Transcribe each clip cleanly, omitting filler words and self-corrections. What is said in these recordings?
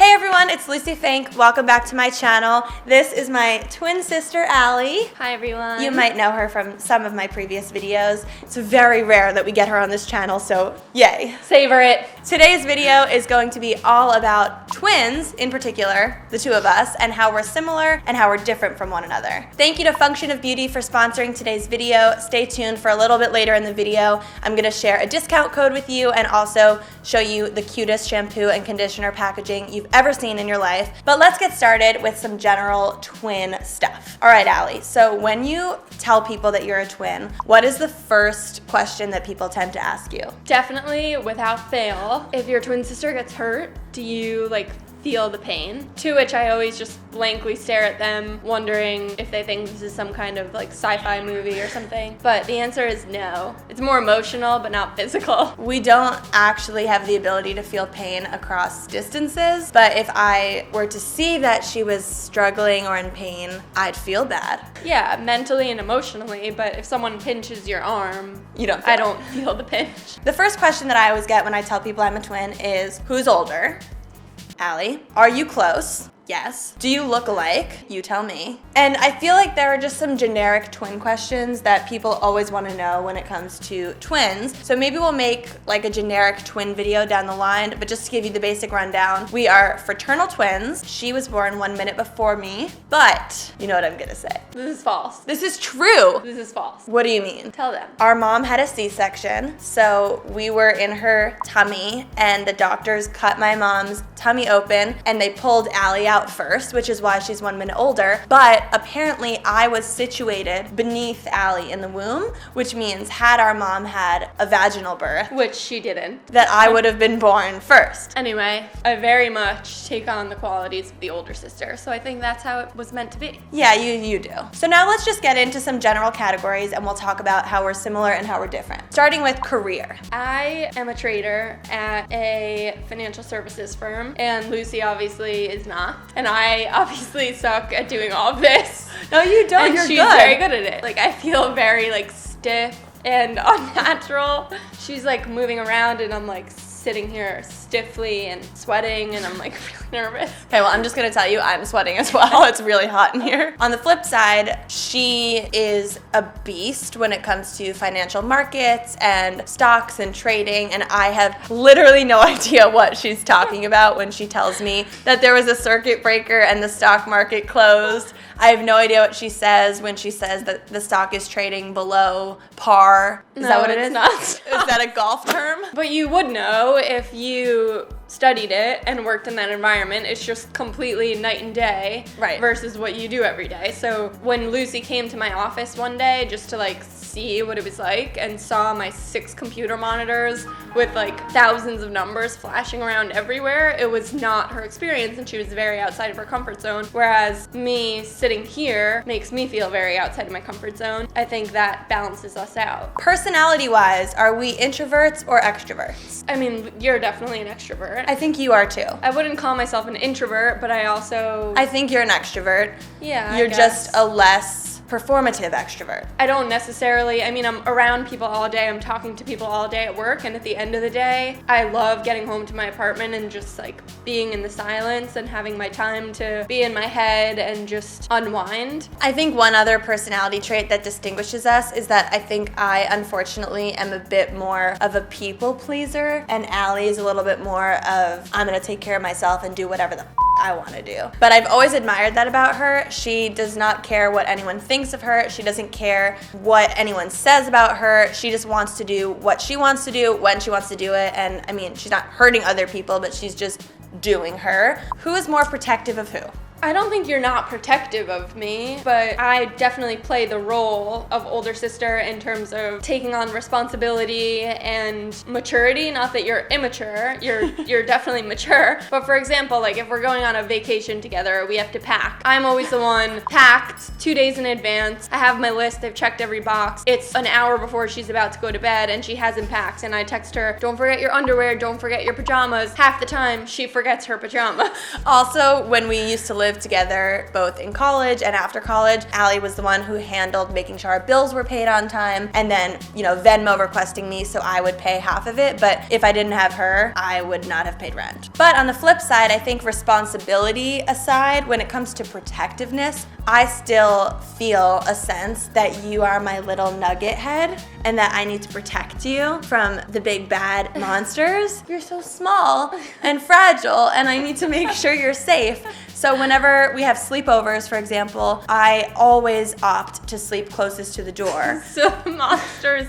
Hey everyone, it's Lucie Fink. Welcome back to my channel. This is my twin sister, Allie. Hi everyone. You might know her from some of my previous videos. It's very rare that we get her on this channel, so yay. Savor it. Today's video is going to be all about twins, in particular, the two of us, and how we're similar and how we're different from one another. Thank you to Function of Beauty for sponsoring today's video. Stay tuned for a little bit later in the video. I'm gonna share a discount code with you and also show you the cutest shampoo and conditioner packaging you've ever seen in your life. But let's get started with some general twin stuff. All right, Allie, so when you tell people that you're a twin, what is the first question that people tend to ask you? Definitely, without fail, if your twin sister gets hurt, do you feel the pain? To which I always just blankly stare at them, wondering if they think this is some kind of sci-fi movie or something. But the answer is no. It's more emotional, but not physical. We don't actually have the ability to feel pain across distances, but if I were to see that she was struggling or in pain, I'd feel bad. Yeah, mentally and emotionally, but if someone pinches your arm, I don't feel the pinch. The first question that I always get when I tell people I'm a twin is, who's older? Allie. Are you close? Yes. Do you look alike? You tell me. And I feel like there are just some generic twin questions that people always want to know when it comes to twins. So maybe we'll make a generic twin video down the line, but just to give you the basic rundown, we are fraternal twins. She was born 1 minute before me, but you know what I'm gonna say. This is false. This is true. This is false. What do you mean? Tell them. Our mom had a C-section, so we were in her tummy and the doctors cut my mom's tummy open and they pulled Allie out first, which is why she's 1 minute older. But apparently I was situated beneath Allie in the womb, which means had our mom had a vaginal birth, which she didn't, that I would have been born first. Anyway, I very much take on the qualities of the older sister, so I think that's how it was meant to be. Yeah, you do. So now let's just get into some general categories and we'll talk about how we're similar and how we're different. Starting with career. I am a trader at a financial services firm, and Lucie obviously is not. And I obviously suck at doing all of this. No, you don't. And You're she's good. very good at it. I feel very stiff and unnatural. She's moving around and I'm sitting here stiffly and sweating and I'm really nervous. Okay, well, I'm just gonna tell you I'm sweating as well. It's really hot in here. On the flip side, she is a beast when it comes to financial markets and stocks and trading, and I have literally no idea what she's talking about when she tells me that there was a circuit breaker and the stock market closed. I have no idea what she says when she says that the stock is trading below par. Is that what it is? Not. Is that a golf term? But you would know if you studied it and worked in that environment. It's just completely night and day, right, versus what you do every day. So when Lucie came to my office one day just to see what it was like and saw my 6 computer monitors with thousands of numbers flashing around everywhere, it was not her experience and she was very outside of her comfort zone. Whereas me sitting here makes me feel very outside of my comfort zone. I think that balances us out. Personality-wise, are we introverts or extroverts? I mean, you're definitely an extrovert. I think you are too. I wouldn't call myself an introvert, but I think you're an extrovert. Yeah, You're just a less performative extrovert. I don't necessarily, I'm around people all day, I'm talking to people all day at work, and at the end of the day, I love getting home to my apartment and just being in the silence and having my time to be in my head and just unwind. I think one other personality trait that distinguishes us is that I think I, unfortunately, am a bit more of a people pleaser, and Allie is a little bit more of, I'm gonna take care of myself and do whatever the I want to do. But I've always admired that about her. She does not care what anyone thinks of her. She doesn't care what anyone says about her. She just wants to do what she wants to do when she wants to do it. And she's not hurting other people, but she's just doing her. Who is more protective of who? I don't think you're not protective of me, but I definitely play the role of older sister in terms of taking on responsibility and maturity. Not that you're immature, you're definitely mature. But for example, if we're going on a vacation together, we have to pack. I'm always the one packed 2 days in advance. I have my list, I've checked every box. It's an hour before she's about to go to bed and she hasn't packed. And I text her, don't forget your underwear, don't forget your pajamas. Half the time, she forgets her pajamas. Also, when we used to live lived together both in college and after college. Allie was the one who handled making sure our bills were paid on time, and then, Venmo requesting me so I would pay half of it. But if I didn't have her, I would not have paid rent. But on the flip side, I think responsibility aside, when it comes to protectiveness, I still feel a sense that you are my little nugget head and that I need to protect you from the big bad monsters. You're so small and fragile, and I need to make sure you're safe. So whenever we have sleepovers, for example, I always opt to sleep closest to the door. So the monsters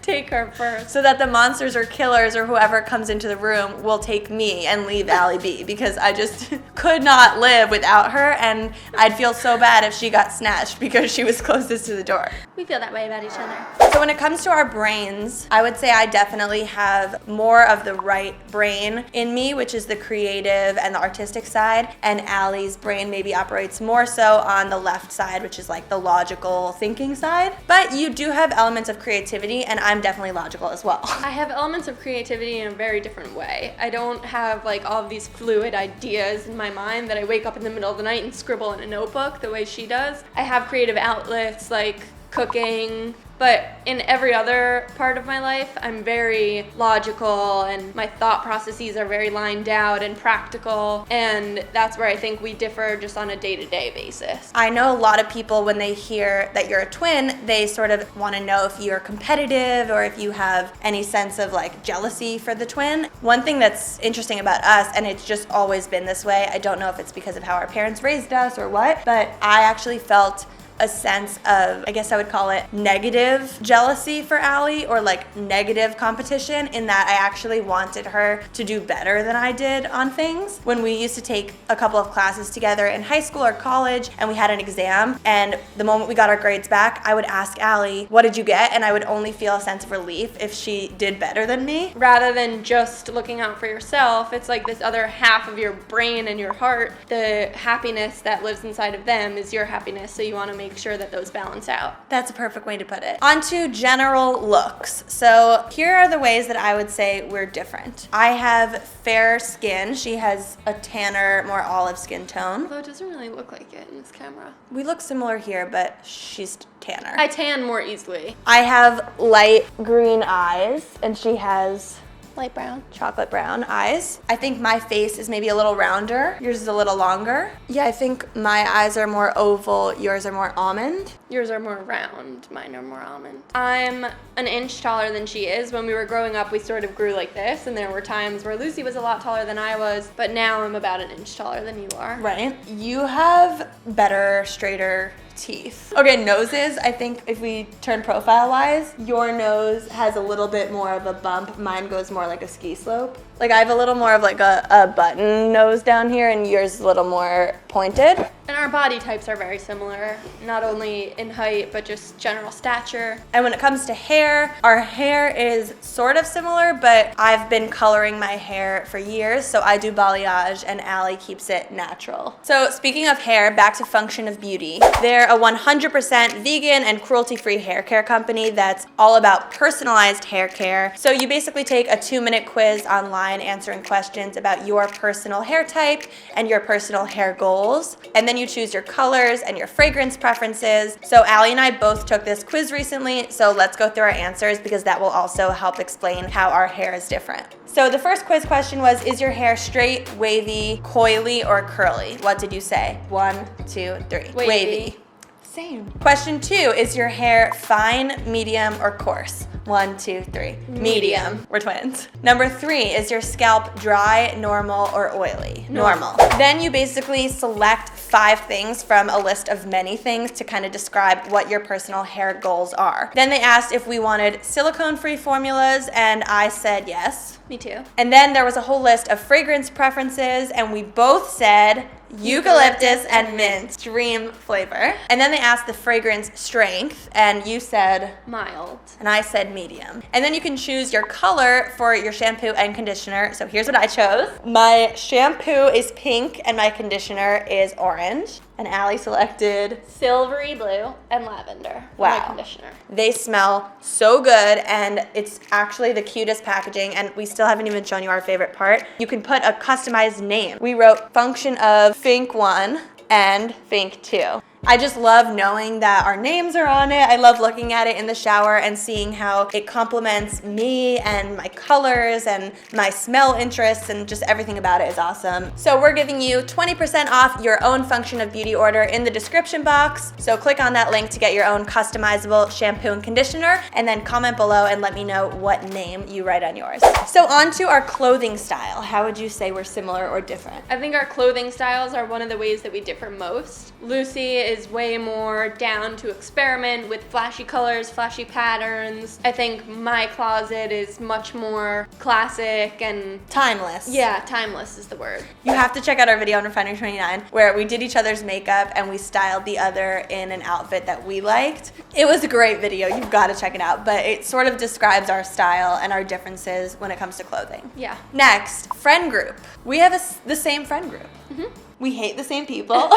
take her first. So that the monsters or killers or whoever comes into the room will take me and leave Allie be, because I just could not live without her, and I'd feel so bad if she got snatched because she was closest to the door. We feel that way about each other. So when it comes to our brains, I would say I definitely have more of the right brain in me, which is the creative and the artistic side, and Allie's brain maybe operates more so on the left side, which is like the logical thinking side. But you do have elements of creativity, and I'm definitely logical as well. I have elements of creativity in a very different way. I don't have like all of these fluid ideas in my mind that I wake up in the middle of the night and scribble in a notebook the way she does. I have creative outlets like cooking, but in every other part of my life, I'm very logical, and my thought processes are very lined out and practical, and that's where I think we differ just on a day-to-day basis. I know a lot of people, when they hear that you're a twin, they sort of want to know if you're competitive or if you have any sense of like jealousy for the twin. One thing that's interesting about us, and it's just always been this way, I don't know if it's because of how our parents raised us or what, but I actually felt a sense of, I guess I would call it negative jealousy for Allie, or like negative competition, in that I actually wanted her to do better than I did on things. When we used to take a couple of classes together in high school or college and we had an exam, and the moment we got our grades back, I would ask Allie, what did you get? And I would only feel a sense of relief if she did better than me. Rather than just looking out for yourself, it's like this other half of your brain and your heart, the happiness that lives inside of them is your happiness, so you want to make sure that those balance out. That's a perfect way to put it. On to general looks. So here are the ways that I would say we're different. I have fair skin. She has a tanner, more olive skin tone. Although it doesn't really look like it in this camera. We look similar here, but she's tanner. I tan more easily. I have light green eyes, and she has Light brown. chocolate brown eyes. I think my face is maybe a little rounder. Yours is a little longer. Yeah, I think my eyes are more oval. Yours are more almond. Yours are more round. Mine are more almond. I'm an inch taller than she is. When we were growing up, we sort of grew like this, and there were times where Lucie was a lot taller than I was, but now I'm about an inch taller than you are. Right. You have better, straighter teeth. Okay, noses. I think if we turn profile-wise, your nose has a little bit more of a bump. Mine goes more like a ski slope. Like I have a little more of like a button nose down here, and yours is a little more pointed. And our body types are very similar, not only in height, but just general stature. And when it comes to hair, our hair is sort of similar, but I've been coloring my hair for years, so I do balayage, and Allie keeps it natural. So speaking of hair, back to Function of Beauty. They're a 100% vegan and cruelty-free hair care company that's all about personalized hair care. So you basically take a 2-minute quiz online answering questions about your personal hair type and your personal hair goals, and then you choose your colors and your fragrance preferences. So Allie and I both took this quiz recently, so let's go through our answers, because that will also help explain how our hair is different. So the first quiz question was, is your hair straight, wavy, coily, or curly? What did you say? 1, 2, 3. Wavy. Same. Question 2, is your hair fine, medium, or coarse? 1, 2, 3. Medium. We're twins. Number 3, is your scalp dry, normal, or oily? Normal. Then you basically select 5 things from a list of many things to kind of describe what your personal hair goals are. Then they asked if we wanted silicone-free formulas, and I said yes. Me too. And then there was a whole list of fragrance preferences, and we both said eucalyptus and mint, dream flavor. And then they asked the fragrance strength, and you said mild, and I said medium. And then you can choose your color for your shampoo and conditioner. So here's what I chose. My shampoo is pink and my conditioner is orange. And Allie selected silvery blue and lavender. Wow. My conditioner. They smell so good, and it's actually the cutest packaging, and we still haven't even shown you our favorite part. You can put a customized name. We wrote function of Fink 1, and Fink too. I just love knowing that our names are on it. I love looking at it in the shower and seeing how it complements me and my colors and my smell interests, and just everything about it is awesome. So we're giving you 20% off your own Function of Beauty order in the description box. So click on that link to get your own customizable shampoo and conditioner, and then comment below and let me know what name you write on yours. So on to our clothing style. How would you say we're similar or different? I think our clothing styles are one of the ways that we differ most. Lucie is way more down to experiment with flashy colors, flashy patterns. I think my closet is much more classic and timeless. Yeah, timeless is the word. You have to check out our video on Refinery 29 where we did each other's makeup and we styled the other in an outfit that we liked. It was a great video. You've got to check it out, but it sort of describes our style and our differences when it comes to clothing. Yeah. Next, friend group. We have the same friend group. Mm-hmm. We hate the same people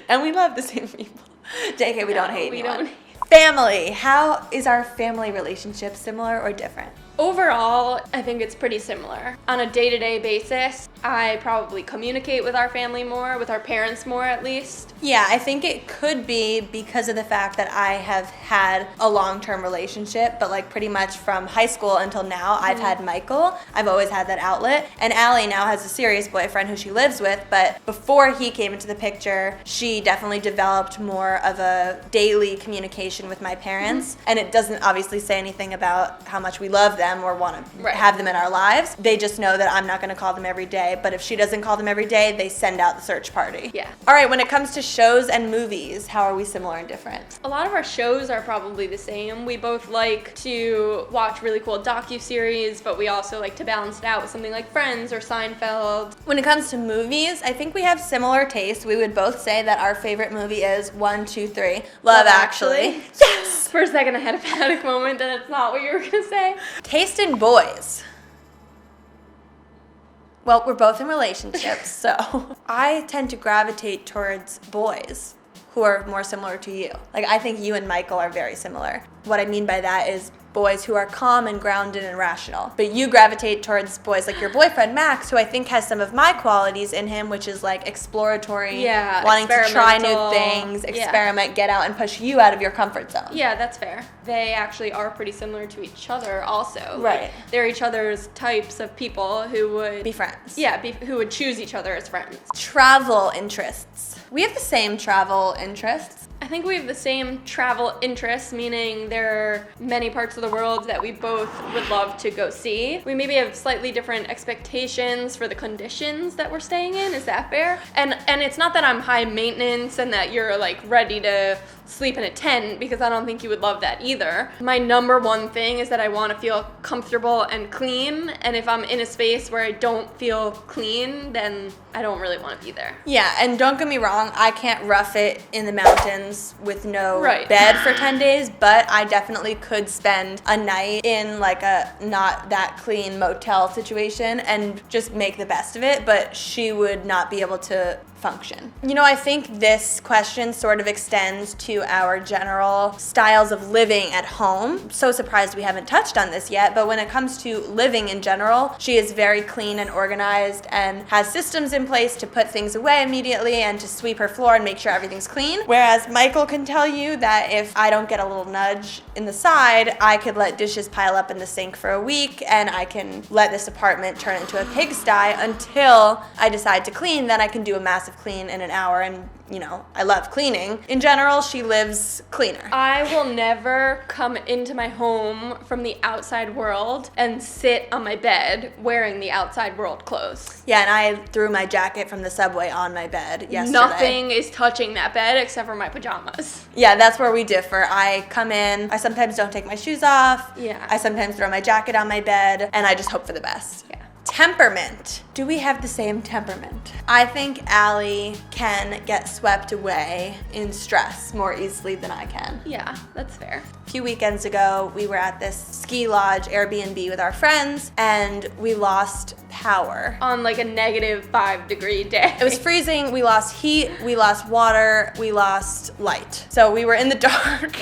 and we love the same people. JK, we don't hate anyone. Family. How is our family relationship, similar or different? Overall, I think it's pretty similar. On a day-to-day basis, I probably communicate with our family more, with our parents more at least. Yeah, I think it could be because of the fact that I have had a long-term relationship, but like pretty much from high school until now, I've had Michael. I've always had that outlet. And Allie now has a serious boyfriend who she lives with, but before he came into the picture, she definitely developed more of a daily communication with my parents. And it doesn't obviously say anything about how much we love them or want to have them in our lives. They just know that I'm not going to call them every day, but if she doesn't call them every day, they send out the search party. Yeah. All right, when it comes to shows and movies, how are we similar and different? A lot of our shows are probably the same. We both like to watch really cool docu-series, but we also like to balance it out with something like Friends or Seinfeld. When it comes to movies, I think we have similar tastes. We would both say that our favorite movie is 1, 2, 3, Love Actually. Yes! For a second I had a panic moment that it's not what you were going to say. Taste in boys. Well, we're both in relationships, so I tend to gravitate towards boys who are more similar to you. Like, I think you and Michael are very similar. What I mean by that is boys who are calm and grounded and rational. But you gravitate towards boys like your boyfriend, Max, who I think has some of my qualities in him, which is like exploratory, wanting to try new things, experiment, get out and push you out of your comfort zone. Yeah, that's fair. They actually are pretty similar to each other also. Right. Like, they're each other's types of people who would be friends. Yeah, who would choose each other as friends. Travel interests. We have the same travel interests. I think we have the same travel interests, meaning there are many parts of the world that we both would love to go see. We maybe have slightly different expectations for the conditions that we're staying in. Is that fair? And it's not that I'm high maintenance and that you're like ready to sleep in a tent, because I don't think you would love that either. My number one thing is that I want to feel comfortable and clean, and if I'm in a space where I don't feel clean, then I don't really want to be there. Yeah, and don't get me wrong, I can't rough it in the mountains with no bed for 10 days, but I definitely could spend a night in like a not that clean motel situation and just make the best of it, but she would not be able to function. You know, I think this question sort of extends to our general styles of living at home. So surprised we haven't touched on this yet, but when it comes to living in general, she is very clean and organized and has systems in place to put things away immediately and to sweep her floor and make sure everything's clean. Whereas Michael can tell you that if I don't get a little nudge in the side, I could let dishes pile up in the sink for a week and I can let this apartment turn into a pigsty until I decide to clean. Then I can do a massive clean in an hour, and you know, I love cleaning. In general, she lives cleaner. I will never come into my home from the outside world and sit on my bed wearing the outside world clothes. Yeah, and I threw my jacket from the subway on my bed yesterday. Nothing is touching that bed except for my pajamas. Yeah, that's where we differ. I come in, I sometimes don't take my shoes off. Yeah. I sometimes throw my jacket on my bed, and I just hope for the best. Yeah. Temperament. Do we have the same temperament? I think Allie can get swept away in stress more easily than I can. Yeah, that's fair. A few weekends ago, we were at this ski lodge Airbnb with our friends, and we lost power. On like a -5-degree day. It was freezing, we lost heat, we lost water, we lost light. So we were in the dark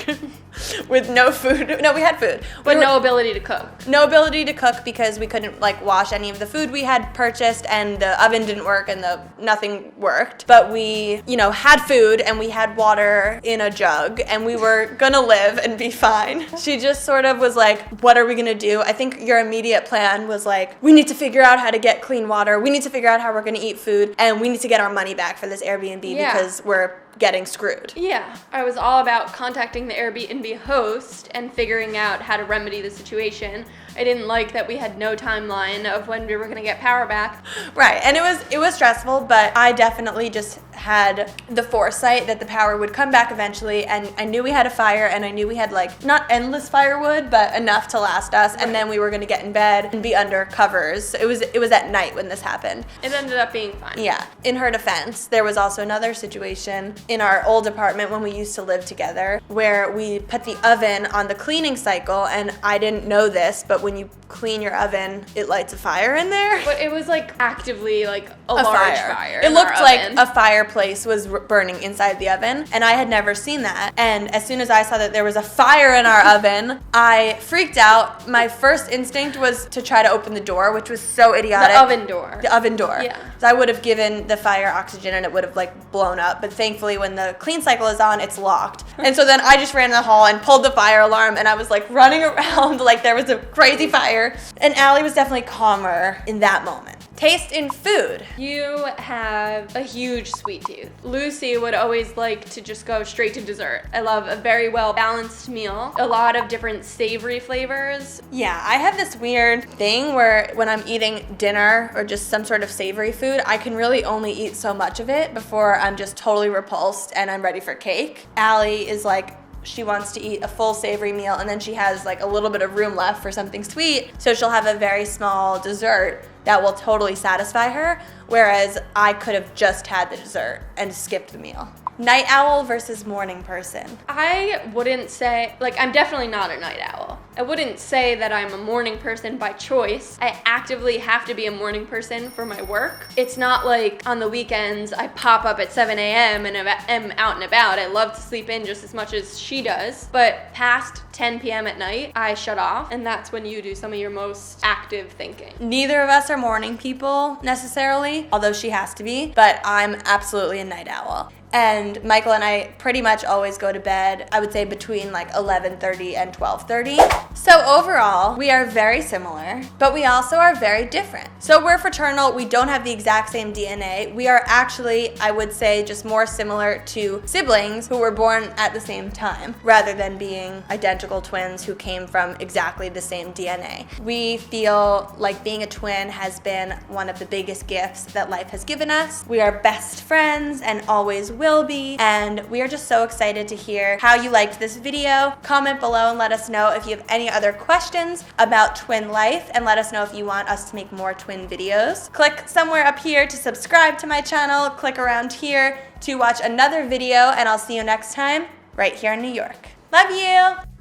with no food. No, we had food. But no ability to cook. No ability to cook because we couldn't like wash any of the food we had purchased, and the oven didn't work, and nothing worked. But we, had food, and we had water in a jug, and we were gonna live and be fine. She just sort of was like, what are we gonna do? I think your immediate plan was like, we need to figure out how to get clean water. We need to figure out how we're gonna eat food, and we need to get our money back for this Airbnb because we're getting screwed. Yeah, I was all about contacting the Airbnb host and figuring out how to remedy the situation. I didn't like that we had no timeline of when we were gonna get power back. Right, and it was stressful, but I definitely just had the foresight that the power would come back eventually, and I knew we had a fire, and I knew we had like not endless firewood, but enough to last us, and then we were gonna get in bed and be under covers. It was at night when this happened. It ended up being fine. Yeah. In her defense, there was also another situation in our old apartment when we used to live together where we put the oven on the cleaning cycle, and I didn't know this, but when you clean your oven, it lights a fire in there. But it was like actively like a large fire. It looked like a fireplace was burning inside the oven, and I had never seen that. And as soon as I saw that there was a fire in our oven, I freaked out. My first instinct was to try to open the door, which was so idiotic. The oven door. The oven door. Yeah. So I would have given the fire oxygen and it would have like blown up. But thankfully when the clean cycle is on, it's locked. And so then I just ran in the hall and pulled the fire alarm, and I was like running around like there was a crazy fire. And Allie was definitely calmer in that moment. Taste in food. You have a huge sweet tooth. Lucie would always like to just go straight to dessert. I love a very well balanced meal, a lot of different savory flavors. Yeah, I have this weird thing where when I'm eating dinner or just some sort of savory food, I can really only eat so much of it before I'm just totally repulsed and I'm ready for cake. Allie is like, she wants to eat a full savory meal, and then she has like a little bit of room left for something sweet, so she'll have a very small dessert that will totally satisfy her, whereas I could have just had the dessert and skipped the meal. Night owl versus morning person. I wouldn't say, like, I'm definitely not a night owl. I wouldn't say that I'm a morning person by choice. I actively have to be a morning person for my work. It's not like on the weekends I pop up at 7 a.m. and am out and about. I love to sleep in just as much as she does. But past 10 p.m. at night, I shut off, and that's when you do some of your most active thinking. Neither of us are morning people necessarily, although she has to be, but I'm absolutely a night owl. And Michael and I pretty much always go to bed, I would say between like 11:30 and 12:30. So overall, we are very similar, but we also are very different. So we're fraternal, we don't have the exact same DNA. We are actually, I would say, just more similar to siblings who were born at the same time, rather than being identical twins who came from exactly the same DNA. We feel like being a twin has been one of the biggest gifts that life has given us. We are best friends and always will be, and we are just so excited to hear how you liked this video. Comment below and let us know if you have any other questions about twin life, and let us know if you want us to make more twin videos. Click somewhere up here to subscribe to my channel, click around here to watch another video, and I'll see you next time right here in New York. Love you!